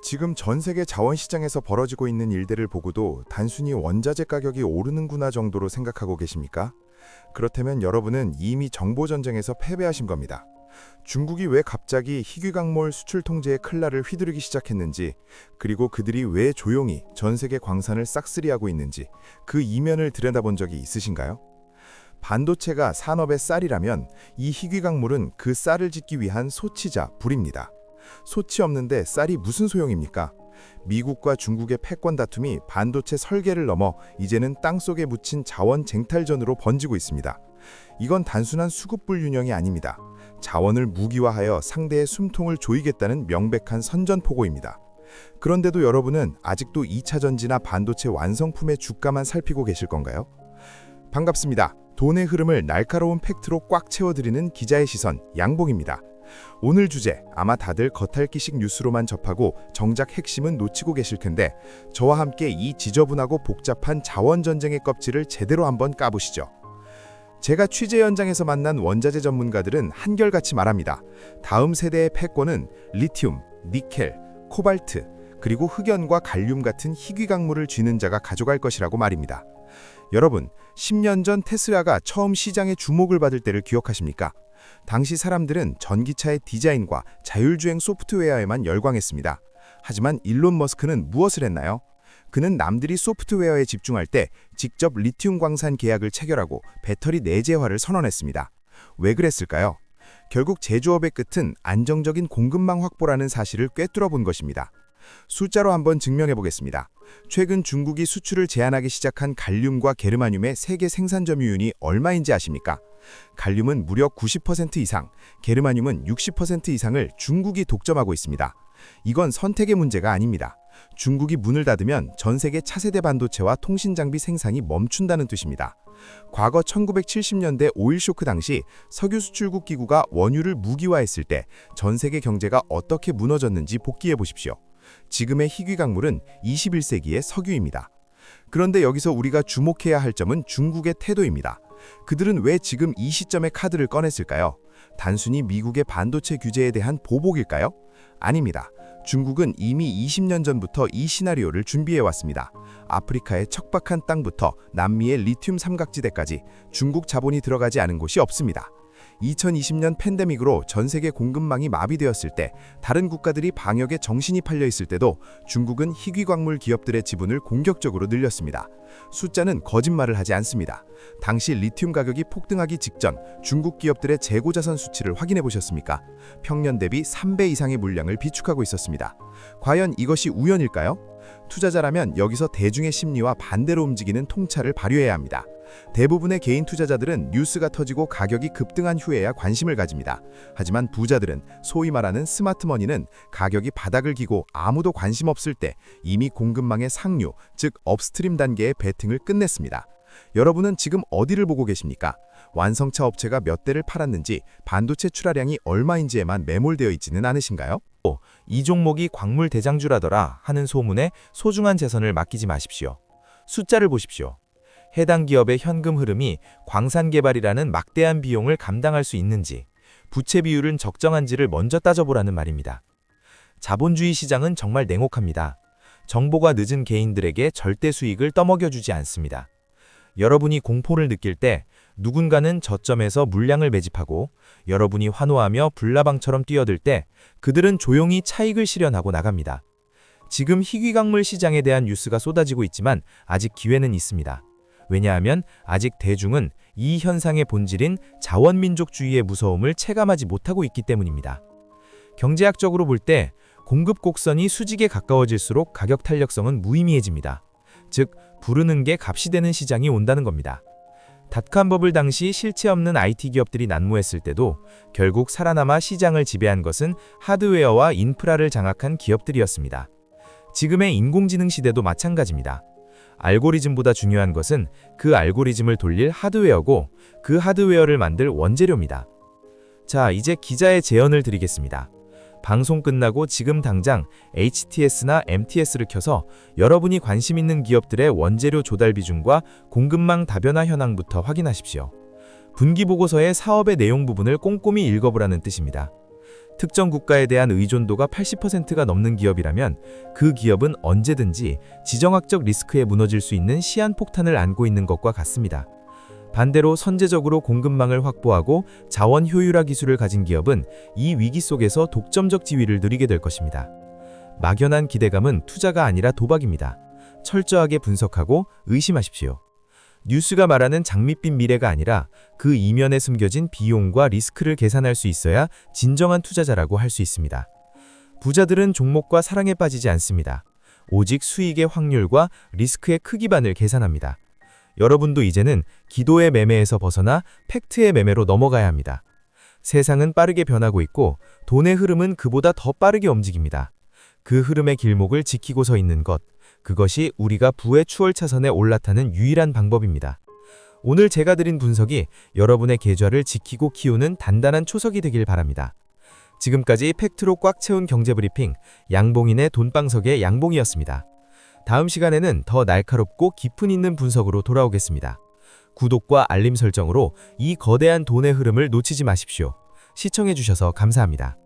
지금 전 세계 자원시장에서 벌어지고 있는 일들을 보고도 단순히 원자재 가격이 오르는구나 정도로 생각하고 계십니까? 그렇다면 여러분은 이미 정보전쟁에서 패배하신 겁니다. 중국이 왜 갑자기 희귀광물 수출 통제의 클라를 휘두르기 시작했는지, 그리고 그들이 왜 조용히 전 세계 광산을 싹쓸이하고 있는지 그 이면을 들여다본 적이 있으신가요? 반도체가 산업의 쌀이라면 이 희귀광물은 그 쌀을 짓기 위한 소치자, 불입니다. 소치 없는데 쌀이 무슨 소용입니까? 미국과 중국의 패권 다툼이 반도체 설계를 넘어 이제는 땅속에 묻힌 자원 쟁탈전으로 번지고 있습니다. 이건 단순한 수급 불균형이 아닙니다. 자원을 무기화하여 상대의 숨통을 조이겠다는 명백한 선전포고입니다. 그런데도 여러분은 아직도 2차 전지나 반도체 완성품의 주가만 살피고 계실 건가요? 반갑습니다. 돈의 흐름을 날카로운 팩트로 꽉 채워드리는 기자의 시선, 양봉입니다. 오늘 주제, 아마 다들 겉핥기식 뉴스로만 접하고 정작 핵심은 놓치고 계실 텐데, 저와 함께 이 지저분하고 복잡한 자원전쟁의 껍질을 제대로 한번 까보시죠. 제가 취재 현장에서 만난 원자재 전문가들은 한결같이 말합니다. 다음 세대의 패권은 리튬, 니켈, 코발트, 그리고 흑연과 갈륨 같은 희귀광물을 쥐는 자가 가져갈 것이라고 말입니다. 여러분, 10년 전 테슬라가 처음 시장에 주목을 받을 때를 기억하십니까? 당시 사람들은 전기차의 디자인과 자율주행 소프트웨어에만 열광했습니다. 하지만 일론 머스크는 무엇을 했나요? 그는 남들이 소프트웨어에 집중할 때 직접 리튬 광산 계약을 체결하고 배터리 내재화를 선언했습니다. 왜 그랬을까요? 결국 제조업의 끝은 안정적인 공급망 확보라는 사실을 꿰뚫어 본 것입니다. 숫자로 한번 증명해 보겠습니다. 최근 중국이 수출을 제한하기 시작한 갈륨과 게르마늄의 세계 생산 점유율이 얼마인지 아십니까? 갈륨은 무려 90% 이상, 게르마늄은 60% 이상을 중국이 독점하고 있습니다. 이건 선택의 문제가 아닙니다. 중국이 문을 닫으면 전 세계 차세대 반도체와 통신 장비 생산이 멈춘다는 뜻입니다. 과거 1970년대 오일 쇼크 당시 석유 수출국 기구가 원유를 무기화했을 때 전 세계 경제가 어떻게 무너졌는지 복기해 보십시오. 지금의 희귀광물은 21세기의 석유입니다. 그런데 여기서 우리가 주목해야 할 점은 중국의 태도입니다. 그들은 왜 지금 이 시점에 카드를 꺼냈을까요? 단순히 미국의 반도체 규제에 대한 보복일까요? 아닙니다. 중국은 이미 20년 전부터 이 시나리오를 준비해왔습니다. 아프리카의 척박한 땅부터 남미의 리튬 삼각지대까지 중국 자본이 들어가지 않은 곳이 없습니다. 2020년 팬데믹으로 전 세계 공급망이 마비되었을 때, 다른 국가들이 방역에 정신이 팔려 있을 때도 중국은 희귀광물 기업들의 지분을 공격적으로 늘렸습니다. 숫자는 거짓말을 하지 않습니다. 당시 리튬 가격이 폭등하기 직전 중국 기업들의 재고자산 수치를 확인해 보셨습니까? 평년 대비 3배 이상의 물량을 비축하고 있었습니다. 과연 이것이 우연일까요? 투자자라면 여기서 대중의 심리와 반대로 움직이는 통찰을 발휘해야 합니다. 대부분의 개인 투자자들은 뉴스가 터지고 가격이 급등한 후에야 관심을 가집니다. 하지만 부자들은, 소위 말하는 스마트머니는 가격이 바닥을 기고 아무도 관심 없을 때 이미 공급망의 상류, 즉 업스트림 단계의 베팅을 끝냈습니다. 여러분은 지금 어디를 보고 계십니까? 완성차 업체가 몇 대를 팔았는지, 반도체 출하량이 얼마인지에만 매몰되어 있지는 않으신가요? 이 종목이 광물 대장주라더라 하는 소문에 소중한 재산을 맡기지 마십시오. 숫자를 보십시오. 해당 기업의 현금 흐름이 광산 개발이라는 막대한 비용을 감당할 수 있는지, 부채 비율은 적정한지를 먼저 따져보라는 말입니다. 자본주의 시장은 정말 냉혹합니다. 정보가 늦은 개인들에게 절대 수익을 떠먹여주지 않습니다. 여러분이 공포를 느낄 때 누군가는 저점에서 물량을 매집하고, 여러분이 환호하며 불나방처럼 뛰어들 때 그들은 조용히 차익을 실현하고 나갑니다. 지금 희귀광물 시장에 대한 뉴스가 쏟아지고 있지만 아직 기회는 있습니다. 왜냐하면 아직 대중은 이 현상의 본질인 자원민족주의의 무서움을 체감하지 못하고 있기 때문입니다. 경제학적으로 볼 때 공급 곡선이 수직에 가까워질수록 가격 탄력성은 무의미해집니다. 즉, 부르는 게 값이 되는 시장이 온다는 겁니다. 닷컴 버블 당시 실체 없는 IT 기업들이 난무했을 때도 결국 살아남아 시장을 지배한 것은 하드웨어와 인프라를 장악한 기업들이었습니다. 지금의 인공지능 시대도 마찬가지입니다. 알고리즘보다 중요한 것은 그 알고리즘을 돌릴 하드웨어고, 그 하드웨어를 만들 원재료입니다. 자, 이제 기자의 제언을 드리겠습니다. 방송 끝나고 지금 당장 HTS나 MTS를 켜서 여러분이 관심 있는 기업들의 원재료 조달 비중과 공급망 다변화 현황부터 확인하십시오. 분기보고서의 사업의 내용 부분을 꼼꼼히 읽어보라는 뜻입니다. 특정 국가에 대한 의존도가 80%가 넘는 기업이라면 그 기업은 언제든지 지정학적 리스크에 무너질 수 있는 시한폭탄을 안고 있는 것과 같습니다. 반대로 선제적으로 공급망을 확보하고 자원 효율화 기술을 가진 기업은 이 위기 속에서 독점적 지위를 누리게 될 것입니다. 막연한 기대감은 투자가 아니라 도박입니다. 철저하게 분석하고 의심하십시오. 뉴스가 말하는 장밋빛 미래가 아니라 그 이면에 숨겨진 비용과 리스크를 계산할 수 있어야 진정한 투자자라고 할 수 있습니다. 부자들은 종목과 사랑에 빠지지 않습니다. 오직 수익의 확률과 리스크의 크기만을 계산합니다. 여러분도 이제는 기도의 매매에서 벗어나 팩트의 매매로 넘어가야 합니다. 세상은 빠르게 변하고 있고 돈의 흐름은 그보다 더 빠르게 움직입니다. 그 흐름의 길목을 지키고 서 있는 것, 그것이 우리가 부의 추월차선에 올라타는 유일한 방법입니다. 오늘 제가 드린 분석이 여러분의 계좌를 지키고 키우는 단단한 초석이 되길 바랍니다. 지금까지 팩트로 꽉 채운 경제브리핑 양봉인의 돈방석의 양봉이었습니다. 다음 시간에는 더 날카롭고 깊은 있는 분석으로 돌아오겠습니다. 구독과 알림 설정으로 이 거대한 돈의 흐름을 놓치지 마십시오. 시청해주셔서 감사합니다.